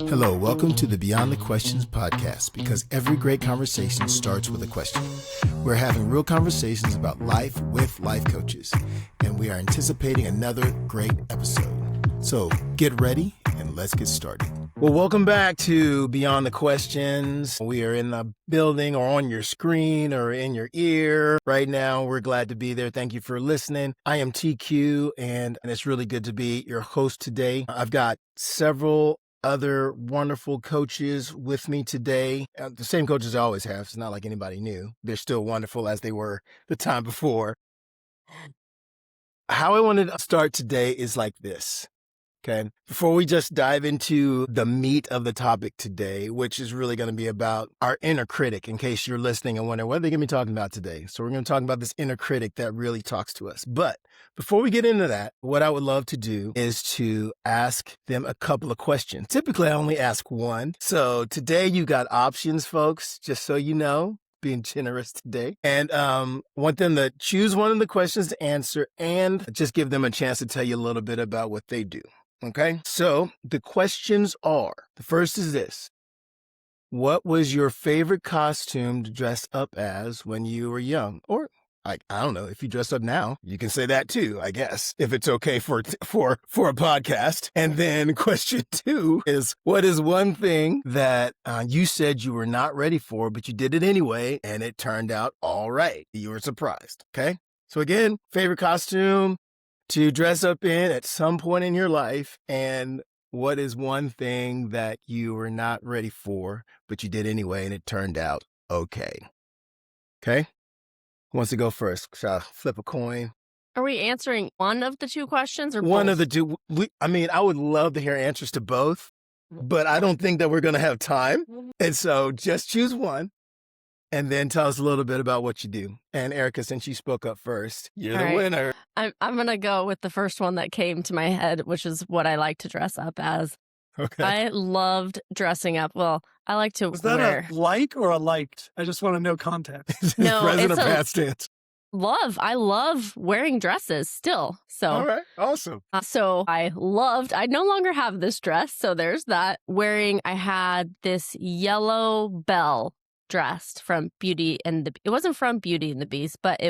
Hello, welcome to the Beyond the Questions podcast, because every great conversation starts with a question. We're having real conversations about life with life coaches, and we are anticipating another great episode. So get ready and let's get started. Well, welcome back to Beyond the Questions. We are in the building or on your screen or in your ear right now. We're glad to be there. Thank you for listening. I am TQ, and it's really good to be your host today. I've got several other wonderful coaches with me today. The same coaches I always have. It's not like anybody new. They're still wonderful as they were the time before. How I wanted to start today is like this. Okay. Before we just dive into the meat of the topic today, which is really going to be about our inner critic, in case you're listening and wondering what are they going to be talking about today. So we're going to talk about this inner critic that really talks to us. But before we get into that, what I would love to do is to ask them a couple of questions. Typically, I only ask one. So today you got options, folks, just so you know. Being generous today, and want them to choose one of the questions to answer and just give them a chance to tell you a little bit about what they do. Okay, so the questions are, the first is this: what was your favorite costume to dress up as when you were young? Or I don't know, if you dress up now, you can say that too, I guess, if it's okay for a podcast. And then question two is, what is one thing that you said you were not ready for, but you did it anyway, and it turned out all right? You were surprised. Okay. So again, favorite costume to dress up in at some point in your life, and what is one thing that you were not ready for, but you did anyway, and it turned out okay? Okay. Who wants to go first? Shall I flip a coin? Are we answering one of the two questions or one both? of the two? I would love to hear answers to both, but I don't think that we're going to have time. And so just choose one and then tell us a little bit about what you do. And Erica, since you spoke up first, you're the winner. I'm going to go with the first one that came to my head, which is what I like to dress up as. Okay. I loved dressing up. Well, I like to Was that wear... a like or a liked? I just want to know context. No, present it's or past tense? Love. I love wearing dresses still. So, all right. Awesome. So I no longer have this dress. So there's that. I had this yellow bell dress from it wasn't from Beauty and the Beast, but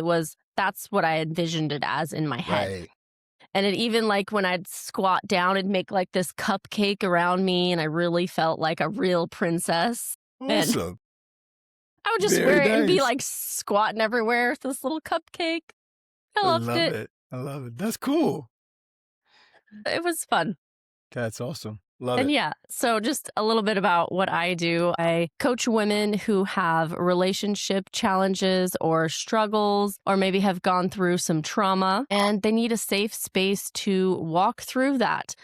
that's what I envisioned it as in my head. Right. And it even, like, when I'd squat down, it'd make like this cupcake around me, and I really felt like a real princess. Awesome. And I would just wear it and be like squatting everywhere with this little cupcake. I loved it. I love it. That's cool. It was fun. That's awesome. Love and it. Yeah, so just a little bit about what I do. I coach women who have relationship challenges or struggles, or maybe have gone through some trauma, and they need a safe space to walk through that.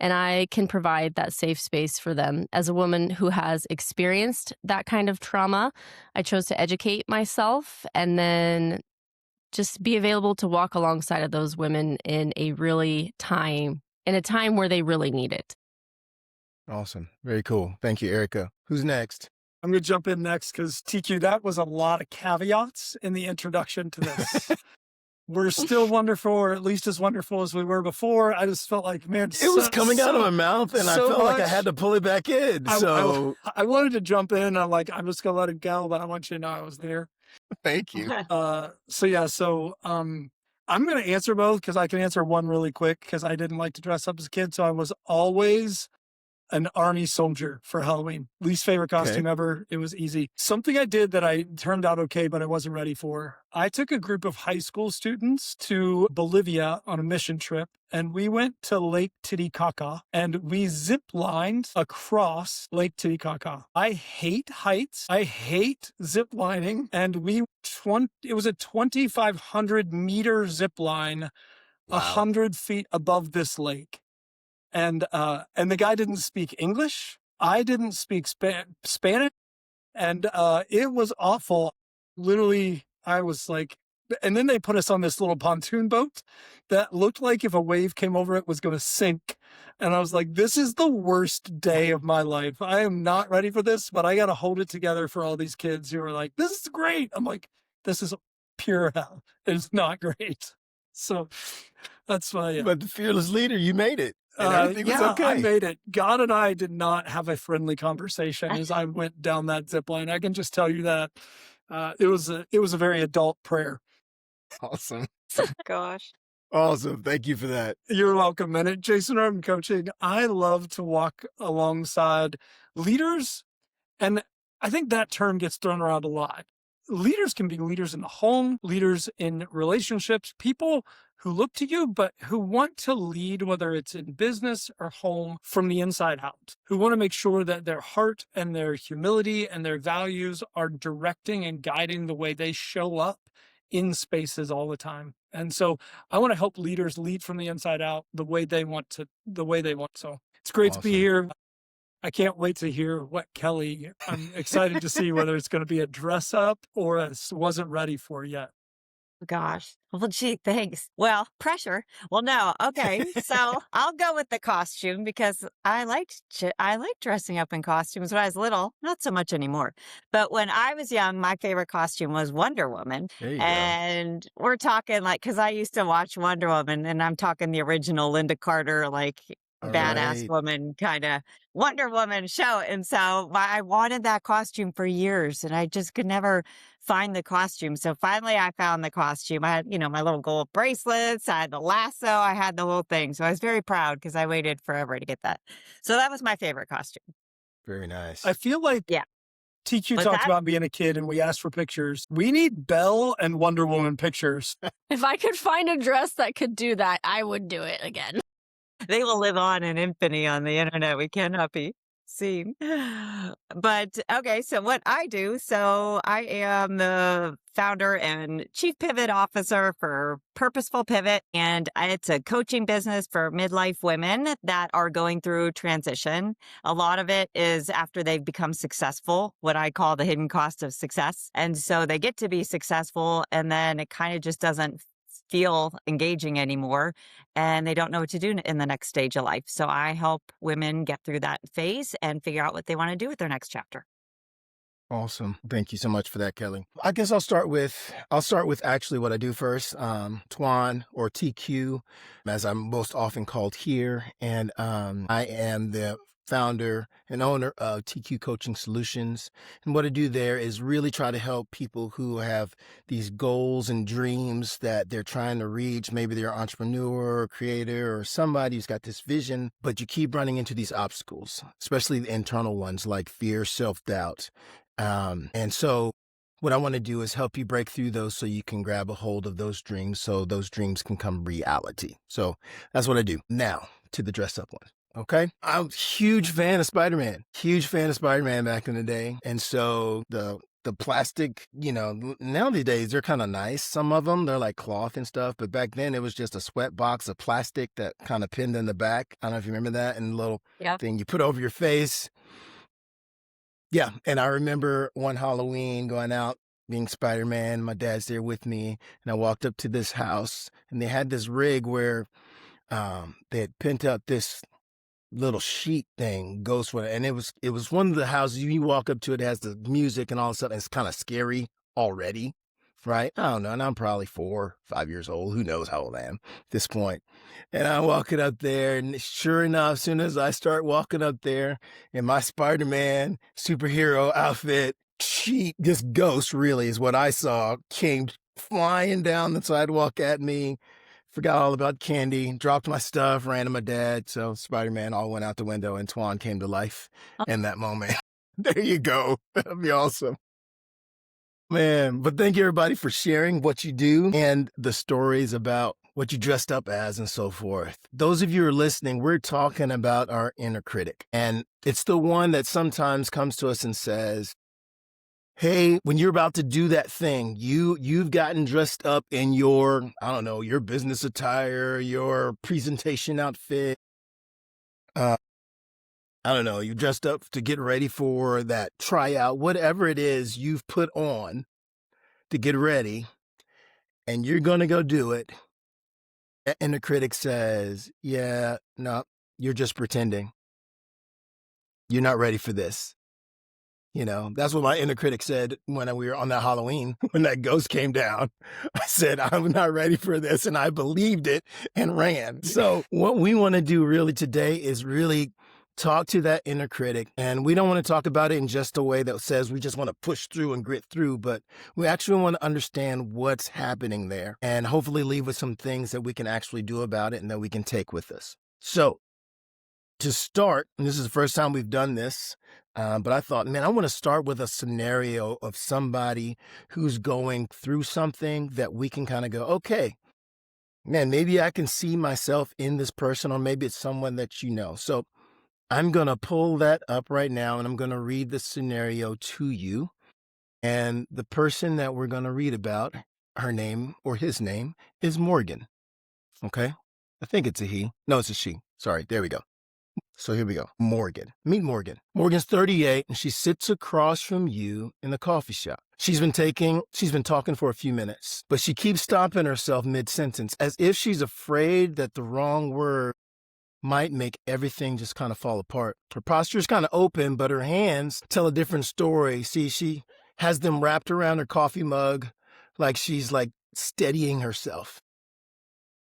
And I can provide that safe space for them. As a woman who has experienced that kind of trauma, I chose to educate myself and then just be available to walk alongside of those women in a time where they really need it. Awesome. Very cool. Thank you, Erica. Who's next? I'm going to jump in next because TQ, that was a lot of caveats in the introduction to this. We're still wonderful, or at least as wonderful as we were before. I just felt like, man, it was coming out of my mouth, and I felt like I had to pull it back in. I wanted to jump in. I'm like, I'm just going to let it go, but I want you to know I was there. Thank you. I'm going to answer both because I can answer one really quick because I didn't like to dress up as a kid. So I was always an army soldier for Halloween. Least favorite costume ever. It was easy. Something I did that I turned out okay, but I wasn't ready for. I took a group of high school students to Bolivia on a mission trip, and we went to Lake Titicaca, and we zip-lined across Lake Titicaca. I hate heights. I hate zip-lining, and it was a 2,500 meter zip line, 100 feet above this lake. And the guy didn't speak English. I didn't speak Spanish. And it was awful. Literally, I was like, and then they put us on this little pontoon boat that looked like if a wave came over, it was going to sink. And I was like, this is the worst day of my life. I am not ready for this, but I got to hold it together for all these kids who are like, this is great. I'm like, this is pure hell. It's not great. So that's why. But the fearless leader, you made it. And everything was okay. I made it. God and I did not have a friendly conversation as I went down that zip line. I can just tell you that it was a very adult prayer. Awesome. Gosh. Awesome. Thank you for that. You're welcome. And at Jason Roton Coaching, I love to walk alongside leaders. And I think that term gets thrown around a lot. Leaders can be leaders in the home, leaders in relationships, people who look to you, but who want to lead, whether it's in business or home, from the inside out, who want to make sure that their heart and their humility and their values are directing and guiding the way they show up in spaces all the time. And so I want to help leaders lead from the inside out the way they want to. So it's great to be here. I can't wait to hear what Kelly, I'm excited to see whether it's going to be a dress up or a wasn't ready for yet. Gosh. Well, gee, thanks. Well, pressure. Well, no. Okay. So I'll go with the costume because I liked dressing up in costumes when I was little. Not so much anymore. But when I was young, my favorite costume was Wonder Woman. There you go. And we're talking because I used to watch Wonder Woman, and I'm talking the original Linda Carter, All badass right. woman kind of Wonder Woman show. And so I wanted that costume for years, and I just could never find the costume. So finally I found the costume. I had, my little gold bracelets, I had the lasso, I had the whole thing. So I was very proud because I waited forever to get that. So that was my favorite costume. Very nice. I feel like Yeah. TQ What's talked that? about being a kid and we asked for pictures. We need Belle and Wonder Woman pictures. If I could find a dress that could do that, I would do it again. They will live on in infamy on the internet. We cannot be seen. But okay, so what I do, so I am the founder and chief pivot officer for Purposeful Pivot. And it's a coaching business for midlife women that are going through transition. A lot of it is after they've become successful, what I call the hidden cost of success. And so they get to be successful, and then it kind of just doesn't feel engaging anymore, and they don't know what to do in the next stage of life. So I help women get through that phase and figure out what they want to do with their next chapter. Awesome. Thank you so much for that, Kelly. I guess I'll start with actually what I do first. Twan, or TQ, as I'm most often called here. And I am the founder and owner of TQ Coaching Solutions. And what I do there is really try to help people who have these goals and dreams that they're trying to reach. Maybe they're an entrepreneur or creator or somebody who's got this vision, but you keep running into these obstacles, especially the internal ones like fear, self-doubt. And so what I want to do is help you break through those so you can grab a hold of those dreams so those dreams can come reality. So that's what I do. Now to the dress up one. Okay. I'm a huge fan of Spider-Man back in the day. And so the plastic, nowadays they're kind of nice. Some of them, they're like cloth and stuff. But back then it was just a sweat box of plastic that kind of pinned in the back. I don't know if you remember that. And a little thing you put over your face. Yeah. And I remember one Halloween going out being Spider-Man. My dad's there with me. And I walked up to this house and they had this rig where they had pinned up this little sheet thing, ghost one, and it was one of the houses you walk up to, it has the music and all this stuff, and it's kind of scary already, right? I don't know, and I'm probably 4, 5 years old, who knows how old I am at this point. And I'm walking up there, and sure enough, as soon as I start walking up there in my Spider-Man superhero outfit, this ghost really is what I saw, came flying down the sidewalk at me. Forgot all about candy, dropped my stuff, ran to my dad. So Spider-Man all went out the window and Twan came to life in that moment. There you go. That'd be awesome. Man, but thank you everybody for sharing what you do and the stories about what you dressed up as and so forth. Those of you who are listening, we're talking about our inner critic. And it's the one that sometimes comes to us and says, hey, when you're about to do that thing, you've gotten dressed up in your, I don't know, your business attire, your presentation outfit. I don't know, you dressed up to get ready for that tryout, whatever it is you've put on to get ready, and you're going to go do it. And the critic says, yeah, no, you're just pretending. You're not ready for this. That's what my inner critic said when we were on that Halloween, when that ghost came down. I said, I'm not ready for this. And I believed it and ran. So what we want to do really today is really talk to that inner critic. And we don't want to talk about it in just a way that says we just want to push through and grit through, but we actually want to understand what's happening there and hopefully leave with some things that we can actually do about it and that we can take with us. So to start, and this is the first time we've done this, but I thought, man, I want to start with a scenario of somebody who's going through something that we can kind of go, okay, man, maybe I can see myself in this person, or maybe it's someone that you know. So I'm going to pull that up right now, and I'm going to read the scenario to you. And the person that we're going to read about, her name or his name is Morgan. Okay? I think it's a he. No, it's a she. Sorry. There we go. So here we go. Morgan. Meet Morgan. Morgan's 38, and she sits across from you in the coffee shop. She's been talking for a few minutes, but she keeps stopping herself mid-sentence as if she's afraid that the wrong word might make everything just kind of fall apart. Her posture is kind of open, but her hands tell a different story. See, she has them wrapped around her coffee mug like she's steadying herself.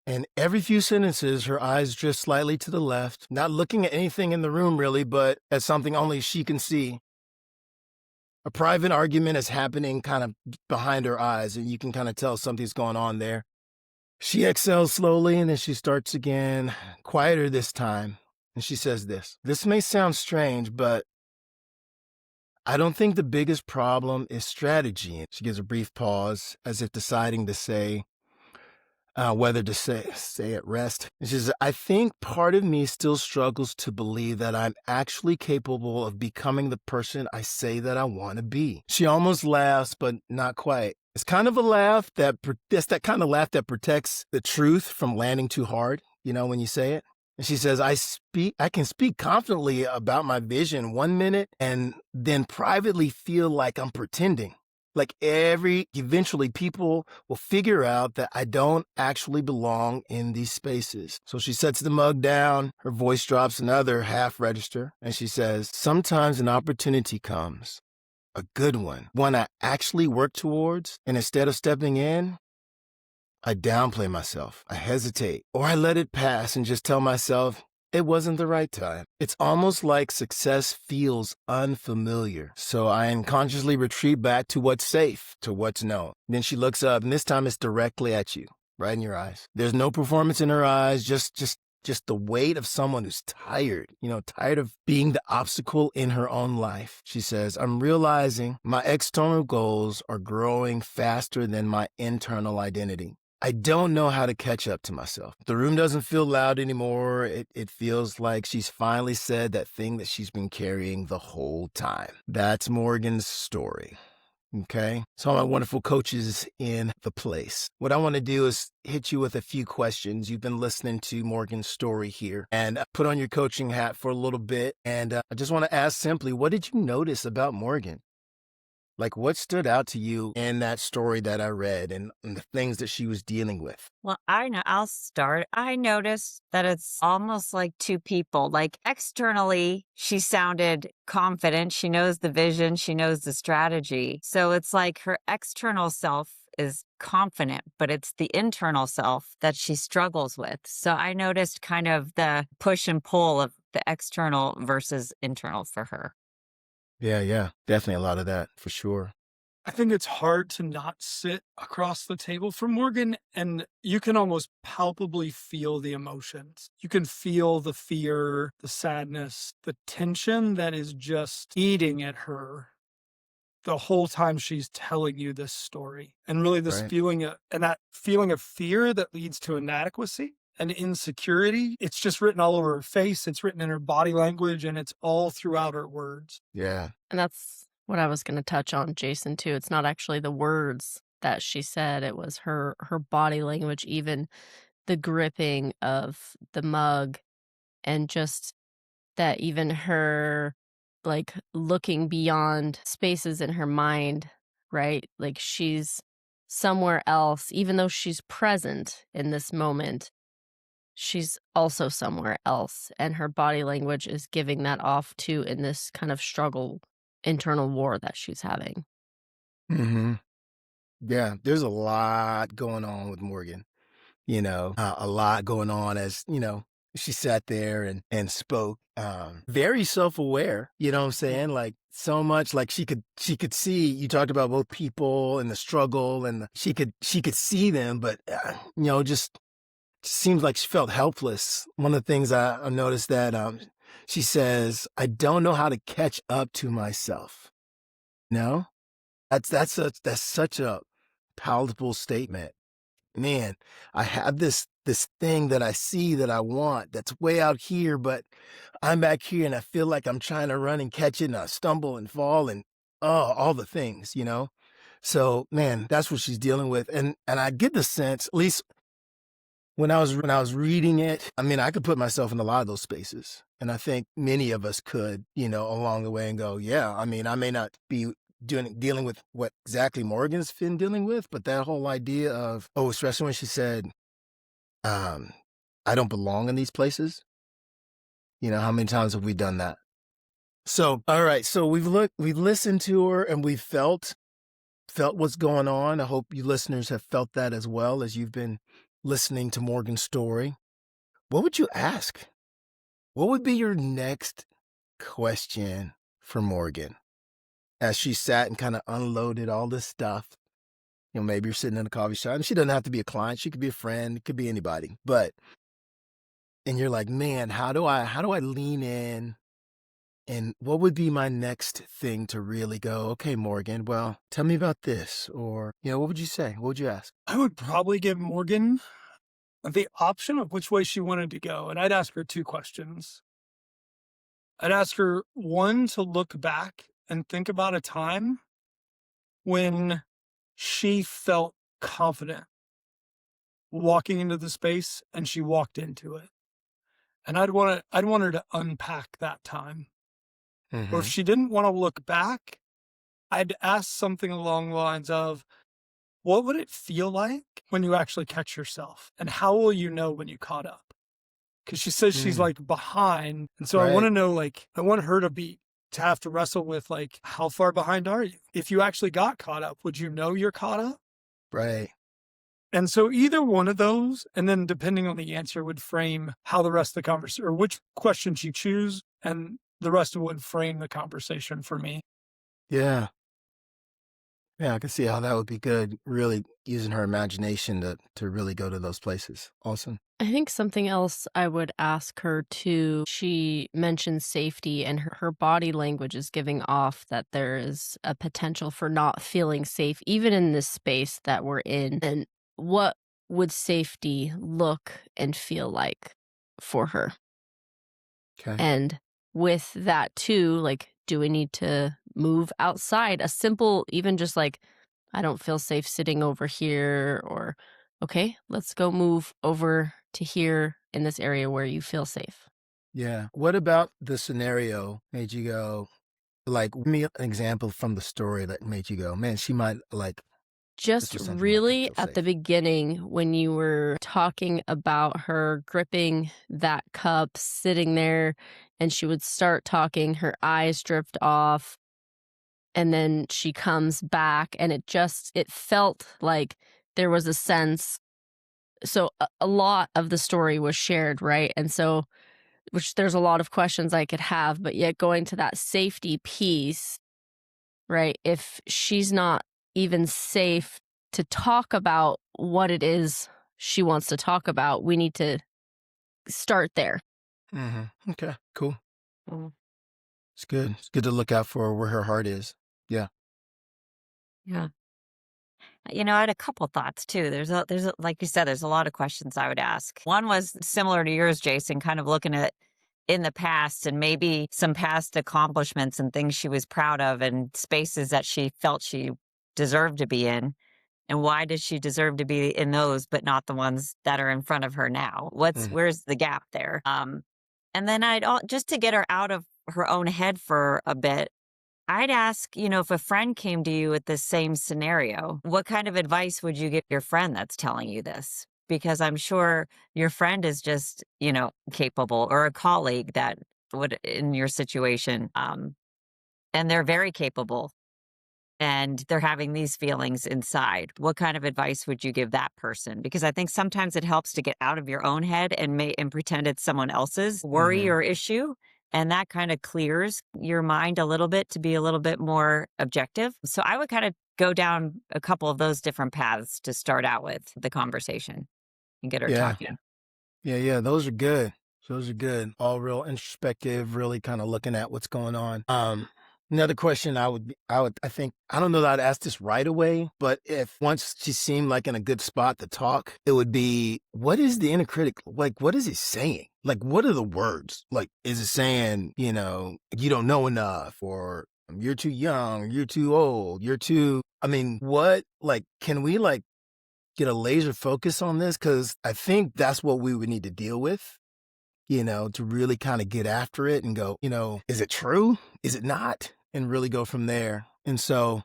And every few sentences, her eyes drift slightly to the left, not looking at anything in the room really, but at something only she can see. A private argument is happening kind of behind her eyes, and you can kind of tell something's going on there. She exhales slowly, and then she starts again, quieter this time. And she says this. This may sound strange, but I don't think the biggest problem is strategy. She gives a brief pause, as if deciding to say, whether to say at rest. She says, I think part of me still struggles to believe that I'm actually capable of becoming the person I say that I want to be. She almost laughs, but not quite. It's kind of a laugh that's that kind of laugh that protects the truth from landing too hard, when you say it. And she says, I can speak confidently about my vision 1 minute and then privately feel like I'm pretending. Eventually people will figure out that I don't actually belong in these spaces. So she sets the mug down, her voice drops another half register, and she says, sometimes an opportunity comes, a good one I actually work towards, and instead of stepping in, I downplay myself, I hesitate, or I let it pass and just tell myself, it wasn't the right time. It's almost like success feels unfamiliar. So I unconsciously retreat back to what's safe, to what's known. Then she looks up, and this time it's directly at you, right in your eyes. There's no performance in her eyes, just the weight of someone who's tired, tired of being the obstacle in her own life. She says, I'm realizing my external goals are growing faster than my internal identity. I don't know how to catch up to myself. The room doesn't feel loud anymore. It feels like she's finally said that thing that she's been carrying the whole time. That's Morgan's story. Okay? So all my wonderful coaches in the place. What I want to do is hit you with a few questions. You've been listening to Morgan's story here, and put on your coaching hat for a little bit. And I just want to ask simply, what did you notice about Morgan? What stood out to you in that story that I read and the things that she was dealing with? Well, I know I'll start. I noticed that it's almost like two people. Externally, she sounded confident. She knows the vision. She knows the strategy. So it's like her external self is confident, but it's the internal self that she struggles with. So I noticed kind of the push and pull of the external versus internal for her. Yeah. Definitely a lot of that, for sure. I think it's hard to not sit across the table from Morgan, and you can almost palpably feel the emotions. You can feel the fear, the sadness, the tension that is just eating at her the whole time she's telling you this story. And really this Right. feeling of fear that leads to inadequacy and insecurity. It's just written all over her face. It's written in her body language, and it's all throughout her words. Yeah. And that's what I was going to touch on, Jason, too. It's not actually the words that she said. It was her body language, even the gripping of the mug, and just that even her looking beyond spaces in her mind, right? She's somewhere else, even though she's present in this moment. She's also somewhere else, and her body language is giving that off too in this kind of struggle internal war that she's having. Hmm. Yeah, there's a lot going on with Morgan. A lot going on as, she sat there and spoke, very self-aware, you know what I'm saying? Like so much like she could see, you talked about both people and the struggle and she could see them, but, just seems like she felt helpless. One of the things I noticed that, she says, "I don't know how to catch up to myself." No? That's such a palatable statement. Man, I have this thing that I see that I want that's way out here, but I'm back here and I feel like I'm trying to run and catch it and I stumble and fall and all the things. So, man, that's what she's dealing with. And I get the sense, at least when I was reading it, I mean, I could put myself in a lot of those spaces. And I think many of us could, along the way and go, yeah, I mean, I may not be dealing with what exactly Morgan's been dealing with, but that whole idea of, especially when she said, um, I don't belong in these places. How many times have we done that? So, all right. So we've listened to her and we felt what's going on. I hope you listeners have felt that as well as you've been listening to Morgan's story. What would you ask? What would be your next question for Morgan as she sat and kind of unloaded all this stuff? Maybe you're sitting in a coffee shop and she doesn't have to be a client. She could be a friend. It could be anybody. And you're like, man, how do I lean in? And what would be my next thing to really go, okay, Morgan, well, tell me about this. Or, what would you say? What would you ask? I would probably give Morgan the option of which way she wanted to go. And I'd ask her 2 questions. I'd ask her, one, to look back and think about a time when she felt confident walking into the space and she walked into it. And I'd want her to unpack that time. Or if she didn't want to look back, I'd ask something along the lines of, what would it feel like when you actually catch yourself? And how will you know when you caught up? Because she says she's like behind. And so I want to know, I want her to have to wrestle with how far behind are you? If you actually got caught up, would you know you're caught up? Right. And so either one of those, and then depending on the answer, would frame how the rest of the conversation, or which questions you choose, and the rest of it would frame the conversation for me. Yeah. Yeah, I can see how that would be good. Really using her imagination to really go to those places. Awesome. I think something else I would ask her too, she mentioned safety and her body language is giving off that there is a potential for not feeling safe, even in this space that we're in. And what would safety look and feel like for her? Okay. And with that too, do we need to move outside? A simple, even just I don't feel safe sitting over here, or, okay, let's go move over to here in this area where you feel safe. Yeah. What about the scenario made you go, give me an example from the story that made you go, man, she might this Just was something that make her really feel at the safe. beginning when you were talking about her gripping that cup, sitting there, and she would start talking, her eyes drift off, and then she comes back, and it felt like there was a sense. So a lot of the story was shared, right? And so, which there's a lot of questions I could have, but yet going to that safety piece, right? If she's not even safe to talk about what it is she wants to talk about, we need to start there. Okay, cool. Mm. It's good. It's good to look out for where her heart is. Yeah. Yeah. I had a couple thoughts too. Like you said, there's a lot of questions I would ask. One was similar to yours, Jason, kind of looking at in the past and maybe some past accomplishments and things she was proud of and spaces that she felt she deserved to be in. And why does she deserve to be in those, but not the ones that are in front of her now? Where's the gap there? And then just to get her out of her own head for a bit, I'd ask, if a friend came to you with this same scenario, what kind of advice would you give your friend that's telling you this? Because I'm sure your friend is just, capable, or a colleague that would, in your situation, and they're very capable and they're having these feelings inside. What kind of advice would you give that person? Because I think sometimes it helps to get out of your own head and pretend it's someone else's worry Hmm. or issue. And that kind of clears your mind a little bit to be a little bit more objective. So I would kind of go down a couple of those different paths to start out with the conversation and get her Yeah. talking. Yeah. Those are good. Those are good. All real introspective, really kind of looking at what's going on. Another question I think, I don't know that I'd ask this right away, but if once she seemed like in a good spot to talk, it would be, what is the inner critic? Like, what is he saying? Like, what are the words? Like, is it saying, you don't know enough, or you're too young, you're too old, what, like, can we like get a laser focus on this? Cause I think that's what we would need to deal with, to really kind of get after it and go, is it true? Is it not? And really go from there. And so,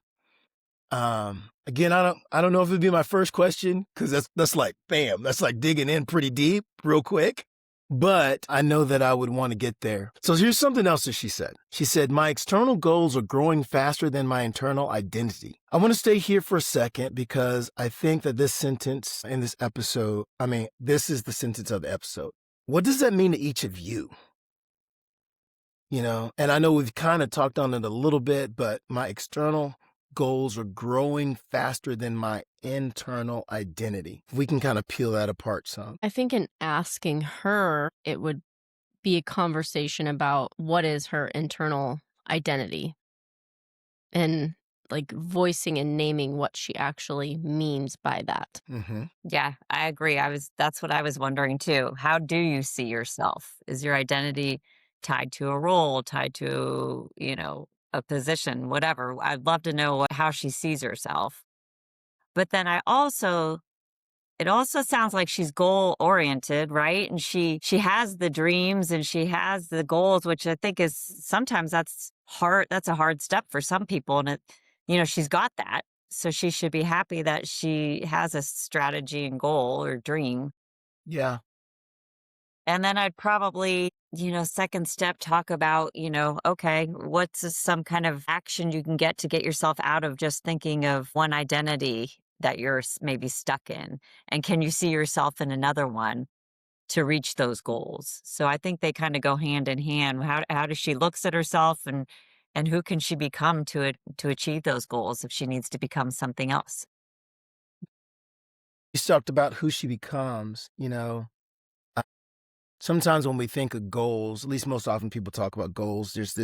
again, I don't know if it'd be my first question, because that's like, bam, that's like digging in pretty deep real quick. But I know that I would want to get there. So here's something else that she said. She said, my external goals are growing faster than my internal identity. I want to stay here for a second, because I think that this sentence in this episode, this is the sentence of the episode. What does that mean to each of you? And I know we've kind of talked on it a little bit, but my external goals are growing faster than my internal identity. If we can kind of peel that apart some. I think in asking her, it would be a conversation about what is her internal identity, and like voicing and naming what she actually means by that. Mm-hmm. Yeah, I agree. That's what I was wondering too. How do you see yourself? Is your identity tied to a role, tied to, a position, whatever? I'd love to know how she sees herself. But then it also sounds like she's goal oriented, right? And she has the dreams and she has the goals, which I think is sometimes that's hard. That's a hard step for some people. And she's got that. So she should be happy that she has a strategy and goal or dream. Yeah. And then I'd probably, second step, talk about, okay, what's some kind of action you can get to get yourself out of just thinking of one identity that you're maybe stuck in? And can you see yourself in another one to reach those goals? So I think they kind of go hand in hand. How does she looks at herself, and who can she become to achieve those goals if she needs to become something else? You talked about who she becomes, sometimes when we think of goals, at least most often people talk about goals, there's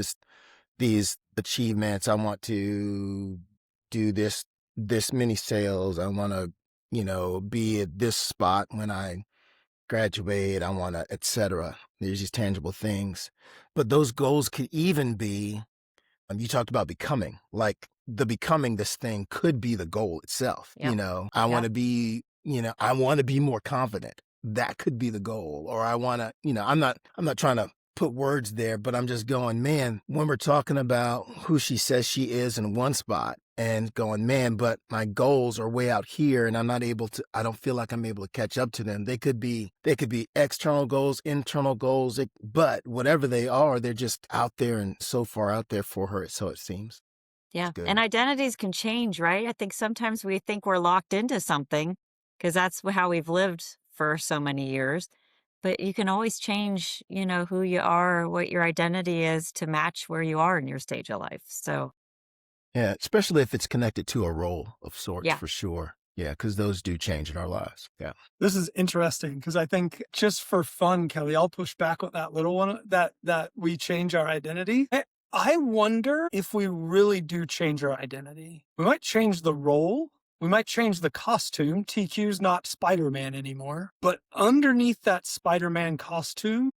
these achievements. I want to do this many sales. I want to, be at this spot when I graduate. I want to, etc. There's these tangible things. But those goals could even be, you talked about becoming, like the becoming this thing could be the goal itself. Yep. I want Yep. to be, I want to be more confident. That could be the goal. Or I want to, I'm not trying to put words there, but I'm just going, man, when we're talking about who she says she is in one spot and going, man, but my goals are way out here and I don't feel like I'm able to catch up to them. They could be external goals, internal goals, but whatever they are, they're just out there and so far out there for her. So it seems. Yeah. Good. And identities can change, right? I think sometimes we think we're locked into something because that's how we've lived for so many years. But you can always change, who you are, what your identity is to match where you are in your stage of life. So, Yeah, especially if it's connected to a role of sorts, yeah. for sure. Yeah, because those do change in our lives. Yeah. This is interesting because I think just for fun, Kelly, I'll push back on that little one that we change our identity. I wonder if we really do change our identity. We might change the role. We might change the costume. TQ's not Spider-Man anymore. But underneath that Spider-Man costume,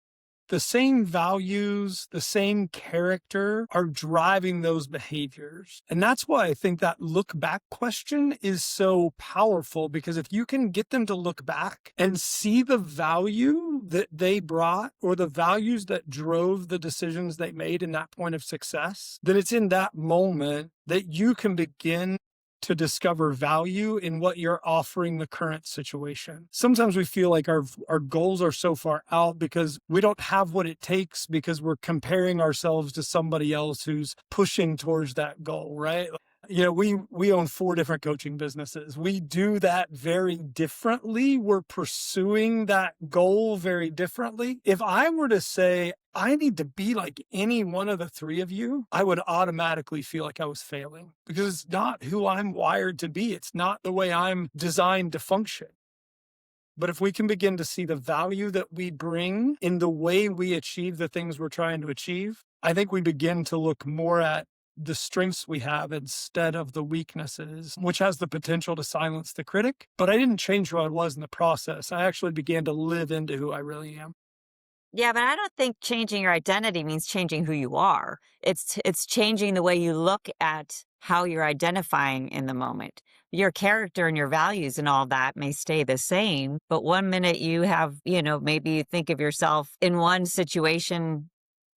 the same values, the same character are driving those behaviors. And that's why I think that look back question is so powerful, because if you can get them to look back and see the value that they brought or the values that drove the decisions they made in that point of success, then it's in that moment that you can begin to discover value in what you're offering the current situation. Sometimes we feel like our goals are so far out because we don't have what it takes because we're comparing ourselves to somebody else who's pushing towards that goal, right? You know, we own 4 different coaching businesses. We do that very differently. We're pursuing that goal very differently. If I were to say, I need to be like any one of the 3 of you, I would automatically feel like I was failing because it's not who I'm wired to be. It's not the way I'm designed to function. But if we can begin to see the value that we bring in the way we achieve the things we're trying to achieve, I think we begin to look more at the strengths we have instead of the weaknesses, which has the potential to silence the critic. But I didn't change who I was in the process. I actually began to live into who I really am. Yeah, but I don't think changing your identity means changing who you are. It's changing the way you look at how you're identifying in the moment. Your character and your values and all that may stay the same, but one minute you have, maybe you think of yourself in one situation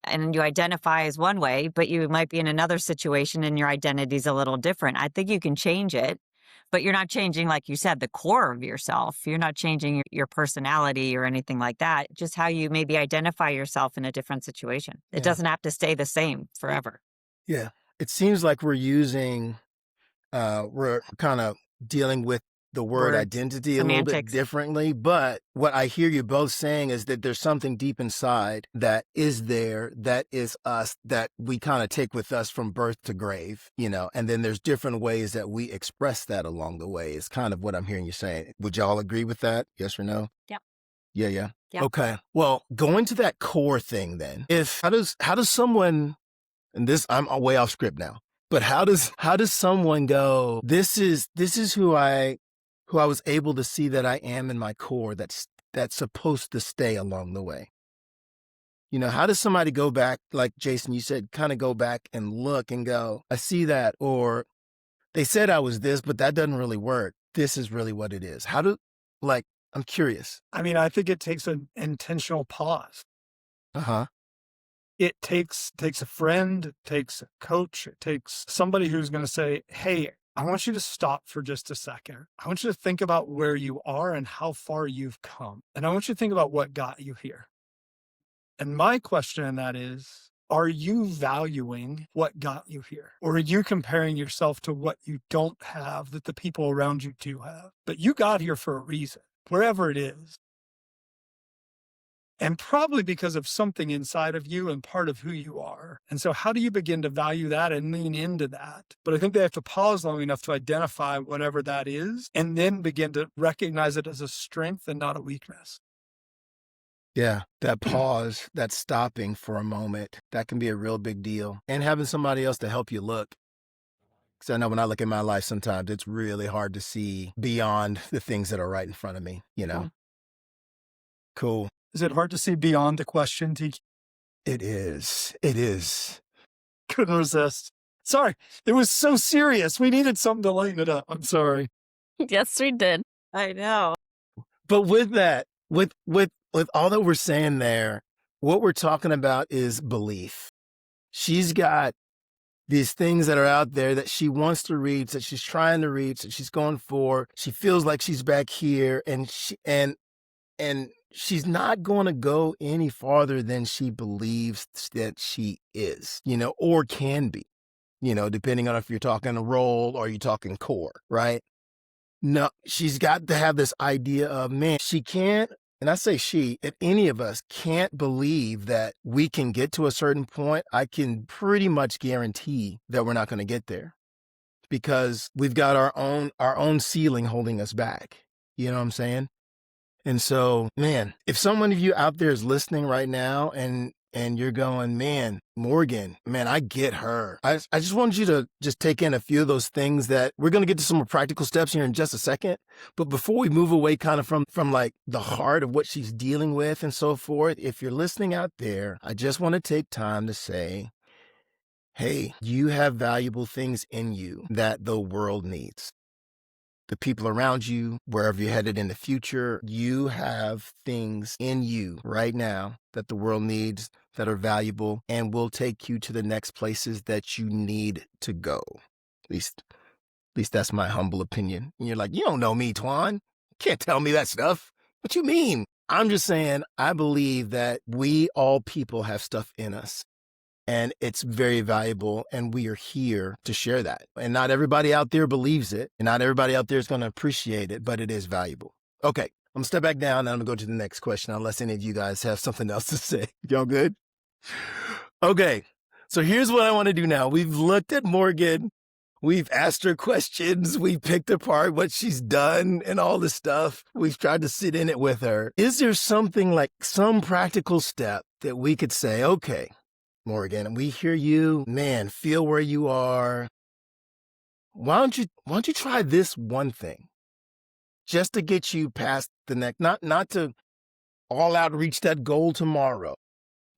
and you identify as one way, but you might be in another situation and your identity is a little different. I think you can change it, but you're not changing, like you said, the core of yourself. You're not changing your personality or anything like that, just how you maybe identify yourself in a different situation. It doesn't have to stay the same forever. Yeah. It seems like we're kind of dealing with the word Words, identity a little bit semantics. differently. But what I hear you both saying is that there's something deep inside that is there, that is us, that we kind of take with us from birth to grave, and then there's different ways that we express that along the way is kind of what I'm hearing you saying. Would y'all agree with that? Yes or no? Yep. Yeah. Yep. Okay. Well, going to that core thing then, how does someone, and this, I'm way off script now, but how does someone go, this is who I was able to see that I am in my core that's supposed to stay along the way? How does somebody go back, like Jason, you said, kind of go back and look and go, I see that, or they said I was this, but that doesn't really work. This is really what it is. I'm curious. I mean, I think it takes an intentional pause. Uh-huh. It takes a friend, it takes a coach, it takes somebody who's going to say, hey, I want you to stop for just a second. I want you to think about where you are and how far you've come. And I want you to think about what got you here. And my question in that is, are you valuing what got you here? Or are you comparing yourself to what you don't have that the people around you do have? But you got here for a reason, wherever it is. And probably because of something inside of you and part of who you are. And so how do you begin to value that and lean into that? But I think they have to pause long enough to identify whatever that is and then begin to recognize it as a strength and not a weakness. Yeah, that pause, that stopping for a moment, that can be a real big deal. And having somebody else to help you look. Because I know when I look at my life, sometimes it's really hard to see beyond the things that are right in front of me, Cool. Is it hard to see beyond the question, TK? It is. Couldn't resist. Sorry, it was so serious. We needed something to lighten it up. I'm sorry. Yes, we did. I know. But with that, with all that we're saying there, what we're talking about is belief. She's got these things that are out there that she wants to reach, that she's trying to reach, that she's going for. She feels like she's back here, and she's not going to go any farther than she believes that she is, or can be, depending on if you're talking a role or you're talking core, right? No, she's got to have this idea of, man, she can't, and I say she, if any of us can't believe that we can get to a certain point, I can pretty much guarantee that we're not going to get there because we've got our own ceiling holding us back. You know what I'm saying? And so, man, if someone of you out there is listening right now and you're going, man, Morgan, man, I get her. I just want you to just take in a few of those things that we're going to get to some more practical steps here in just a second. But before we move away kind of from like the heart of what she's dealing with and so forth, if you're listening out there, I just want to take time to say, hey, you have valuable things in you that the world needs. The people around you, wherever you're headed in the future, you have things in you right now that the world needs that are valuable and will take you to the next places that you need to go. At least At least that's my humble opinion. And you're like, you don't know me, Twan. Can't tell me that stuff. What you mean? I'm just saying, I believe that we all people have stuff in us. And it's very valuable, and we are here to share that. And not everybody out there believes it, and not everybody out there is going to appreciate it, but it is valuable. Okay, I'm going to step back down, and I'm going to go to the next question, unless any of you guys have something else to say. Y'all good? Okay, so here's what I want to do now. We've looked at Morgan. We've asked her questions. We've picked apart what she's done and all this stuff. We've tried to sit in it with her. Is there something like some practical step that we could say, okay, Morgan, we hear you, man, feel where you are. Why don't you try this one thing just to get you past the next, not to all out reach that goal tomorrow,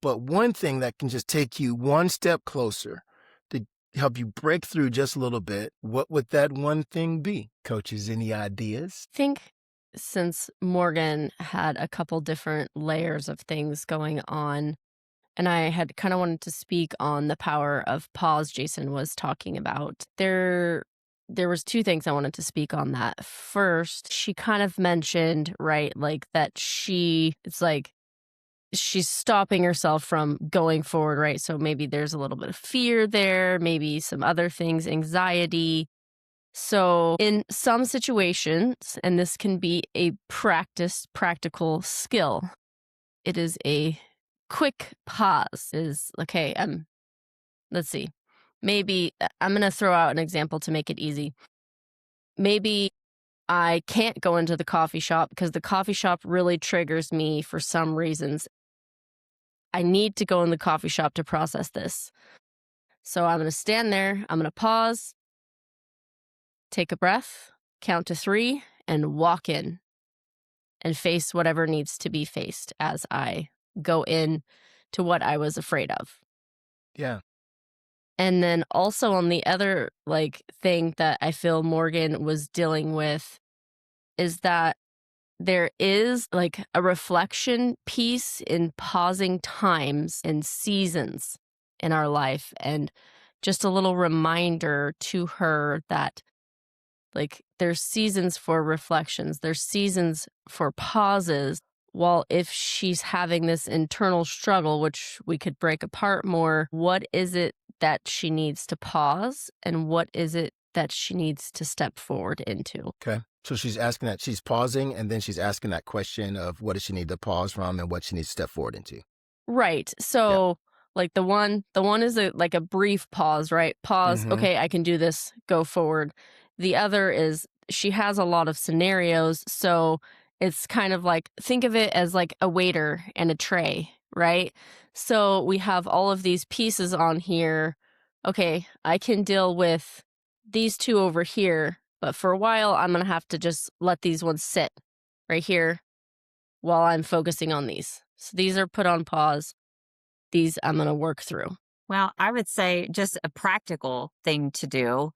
but one thing that can just take you one step closer to help you break through just a little bit. What would that one thing be? Coaches, any ideas? I think since Morgan had a couple different layers of things going on, and I had kind of wanted to speak on the power of pause Jason was talking about. There was two things I wanted to speak on that. First, she kind of mentioned, right, like that it's like she's stopping herself from going forward, right? So maybe there's a little bit of fear there, maybe some other things, anxiety. So in some situations, and this can be a practical skill, it is a quick pause is, okay, let's see. Maybe I'm going to throw out an example to make it easy. Maybe I can't go into the coffee shop because the coffee shop really triggers me for some reasons. I need to go in the coffee shop to process this. So I'm going to stand there. I'm going to pause, take a breath, count to 3, and walk in and face whatever needs to be faced as I go in to what I was afraid of. Yeah. And then also on the other thing that I feel Morgan was dealing with is that there is a reflection piece in pausing times and seasons in our life, and just a little reminder to her that there's seasons for reflections, there's seasons for pauses. While if she's having this internal struggle, which we could break apart more, what is it that she needs to pause and what is it that she needs to step forward into? Okay. So she's asking that, she's pausing, and then she's asking that question of what does she need to pause from and what she needs to step forward into. Right. So the one is a brief pause, right? Pause. Mhm. Okay, I can do this. Go forward. The other is she has a lot of scenarios. So it's kind of think of it as a waiter and a tray, right? So we have all of these pieces on here. Okay, I can deal with these two over here, but for a while, I'm going to have to just let these ones sit right here while I'm focusing on these. So these are put on pause. These I'm going to work through. Well, I would say just a practical thing to do.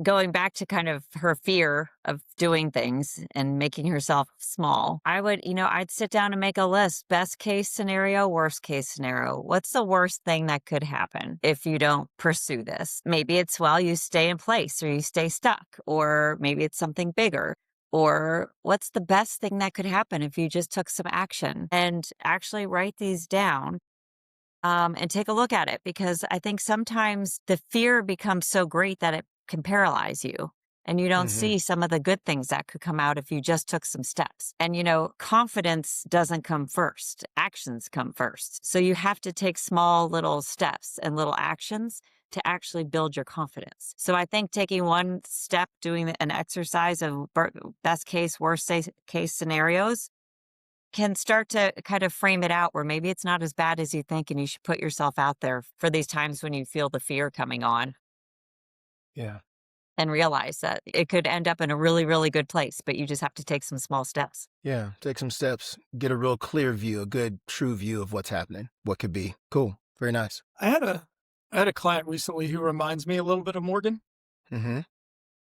Going back to kind of her fear of doing things and making herself small, I'd sit down and make a list. Best case scenario, worst case scenario. What's the worst thing that could happen if you don't pursue this? Maybe it's, you stay in place or you stay stuck, or maybe it's something bigger. Or what's the best thing that could happen if you just took some action? And actually write these down. And take a look at it, because I think sometimes the fear becomes so great that it can paralyze you and you don't see some of the good things that could come out if you just took some steps. And, confidence doesn't come first. Actions come first. So you have to take small little steps and little actions to actually build your confidence. So I think taking one step, doing an exercise of best case, worst case scenarios, can start to kind of frame it out where maybe it's not as bad as you think, and you should put yourself out there for these times when you feel the fear coming on. Yeah. And realize that it could end up in a really, really good place, but you just have to take some small steps. Yeah. Take some steps, get a real clear view, a good, true view of what's happening, what could be. Cool. Very nice. I had a client recently who reminds me a little bit of Morgan. Mm-hmm.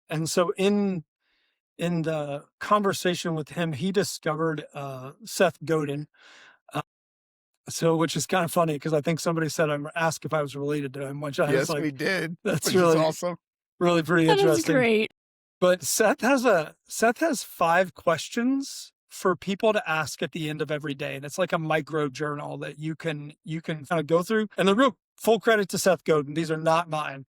And so in the conversation with him, he discovered Seth Godin. Which is kind of funny because I think somebody said, asked if I was related to him, which I was Yes, like, we did. that's Which really is awesome. Really pretty That is interesting. great. But Seth has 5 questions for people to ask at the end of every day. And it's like a micro journal that you can kind of go through. And the real full credit to Seth Godin. These are not mine.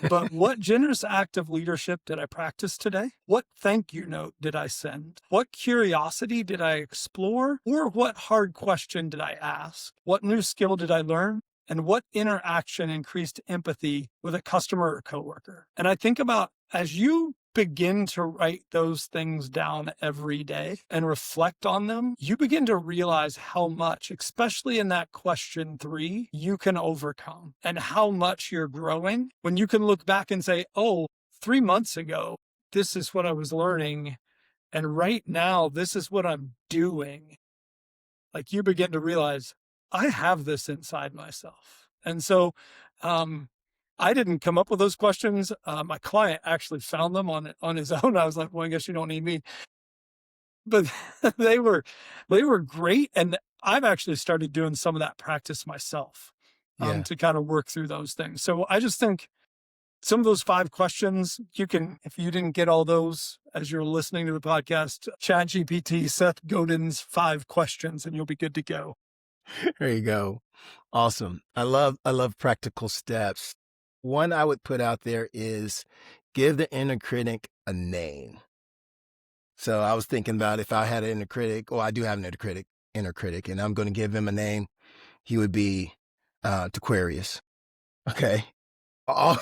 But what generous act of leadership did I practice today? What thank you note did I send? What curiosity did I explore? Or what hard question did I ask? What new skill did I learn? And what interaction increased empathy with a customer or coworker? And I think about as you begin to write those things down every day and reflect on them, you begin to realize how much, especially in that question 3, you can overcome and how much you're growing when you can look back and say, oh, 3 months ago, this is what I was learning. And right now, this is what I'm doing. Like you begin to realize I have this inside myself. And so, I didn't come up with those questions. My client actually found them on his own. I was like, well, I guess you don't need me. But they were great. And I've actually started doing some of that practice myself to kind of work through those things. So I just think some of those 5 questions, you can, if you didn't get all those as you're listening to the podcast, ChatGPT, Seth Godin's 5 questions, and you'll be good to go. There you go. Awesome. I love practical steps. One I would put out there is give the inner critic a name. So I was thinking about if I had an inner critic, or I do have an inner critic, and I'm going to give him a name, he would be Aquarius. Okay. And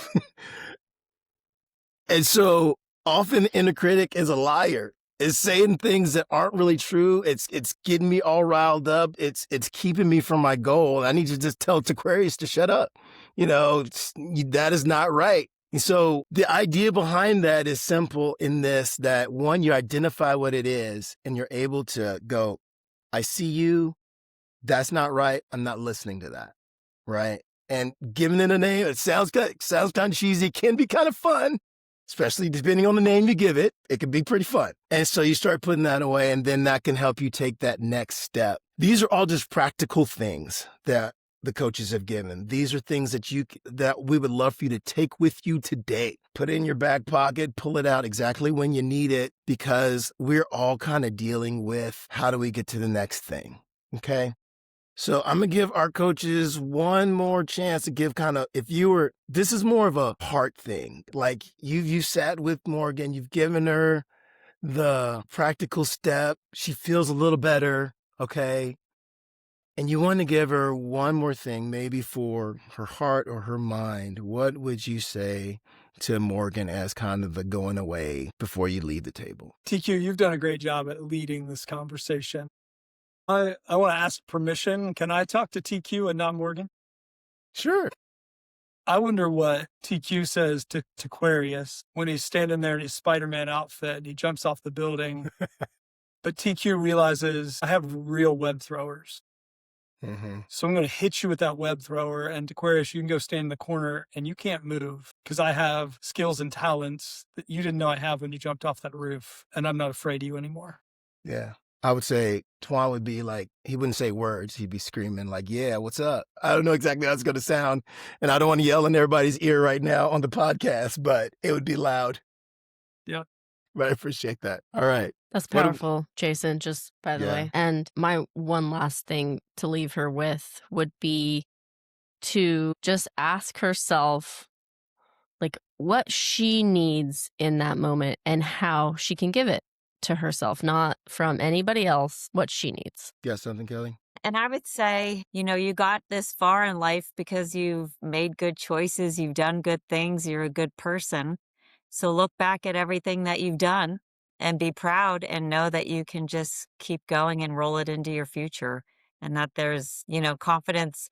so often the inner critic is a liar. It's saying things that aren't really true. It's getting me all riled up. It's keeping me from my goal. I need to just tell Aquarius to shut up. That is not right. So the idea behind that is simple in this, that one, you identify what it is and you're able to go, I see you. That's not right. I'm not listening to that. Right. And giving it a name, it sounds kind of cheesy. It can be kind of fun, especially depending on the name you give it. It can be pretty fun. And so you start putting that away, and then that can help you take that next step. These are all just practical things that the coaches have given. These are things that we would love for you to take with you today. Put it in your back pocket, pull it out exactly when you need it, because we're all kind of dealing with how do we get to the next thing. Okay. So I'm going to give our coaches one more chance to give this is more of a heart thing. Like you sat with Morgan, you've given her the practical step. She feels a little better. Okay. And you want to give her one more thing, maybe for her heart or her mind. What would you say to Morgan as kind of the going away before you leave the table? TQ, you've done a great job at leading this conversation. I want to ask permission. Can I talk to TQ and not Morgan? Sure. I wonder what TQ says to Aquarius when he's standing there in his Spider-Man outfit and he jumps off the building. But TQ realizes I have real web throwers. Mm-hmm. So I'm going to hit you with that web thrower, and Aquarius, you can go stand in the corner and you can't move because I have skills and talents that you didn't know I have when you jumped off that roof, and I'm not afraid of you anymore. Yeah. I would say Twan would be like, he wouldn't say words. He'd be screaming like, yeah, what's up? I don't know exactly how it's going to sound. And I don't want to yell in everybody's ear right now on the podcast, but it would be loud. Yeah. But I appreciate that. All right. That's powerful, Jason, just by the way. And my one last thing to leave her with would be to just ask herself, like, what she needs in that moment and how she can give it to herself, not from anybody else, what she needs. Got something, Kelly? And I would say, you got this far in life because you've made good choices, you've done good things, you're a good person. So look back at everything that you've done and be proud and know that you can just keep going and roll it into your future. And that there's, confidence.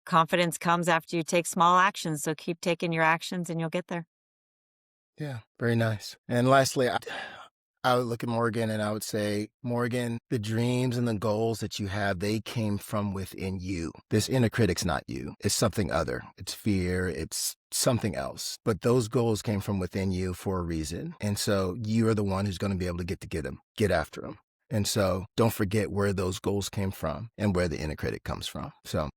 Confidence comes after you take small actions. So keep taking your actions and you'll get there. Yeah, very nice. And lastly, I would look at Morgan and I would say, Morgan, the dreams and the goals that you have, they came from within you. This inner critic's not you. It's something other. It's fear. It's something else. But those goals came from within you for a reason. And so you are the one who's going to be able to get them, get after them. And so don't forget where those goals came from and where the inner critic comes from. So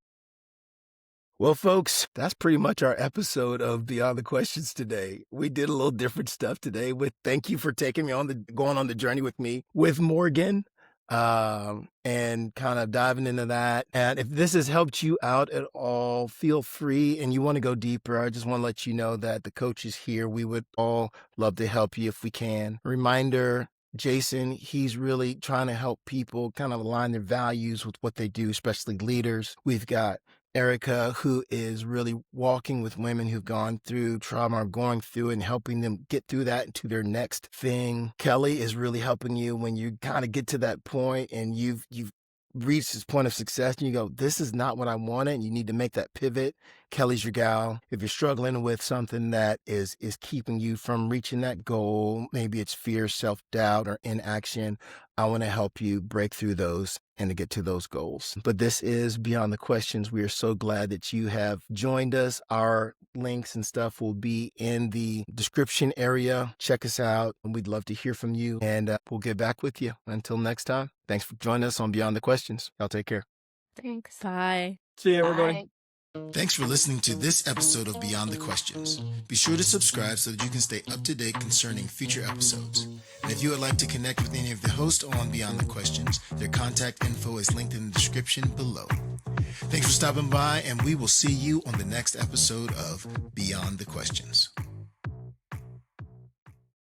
Well, folks, that's pretty much our episode of Beyond the Questions today. We did a little different stuff today. Thank you for taking me going on the journey with me with Morgan, and kind of diving into that. And if this has helped you out at all, feel free. And you want to go deeper, I just want to let you know that the coach is here. We would all love to help you if we can. Reminder. Jason, he's really trying to help people kind of align their values with what they do, especially leaders. We've got Erica, who is really walking with women who've gone through trauma or going through it and helping them get through that into their next thing. Kelly is really helping you when you kind of get to that point and you've reached this point of success and you go, this is not what I wanted, and you need to make that pivot. Kelly's your gal. If you're struggling with something that is keeping you from reaching that goal, maybe it's fear, self-doubt, or inaction, I want to help you break through those and to get to those goals. But this is Beyond the Questions. We are so glad that you have joined us. Our links and stuff will be in the description area. Check us out, and we'd love to hear from you, and we'll get back with you. Until next time, thanks for joining us on Beyond the Questions. Y'all take care. Thanks. Bye. See you, everybody. Bye. Thanks for listening to this episode of Beyond the Questions. Be sure to subscribe so that you can stay up to date concerning future episodes. And if you would like to connect with any of the hosts on Beyond the Questions, their contact info is linked in the description below. Thanks for stopping by, and we will see you on the next episode of Beyond the Questions.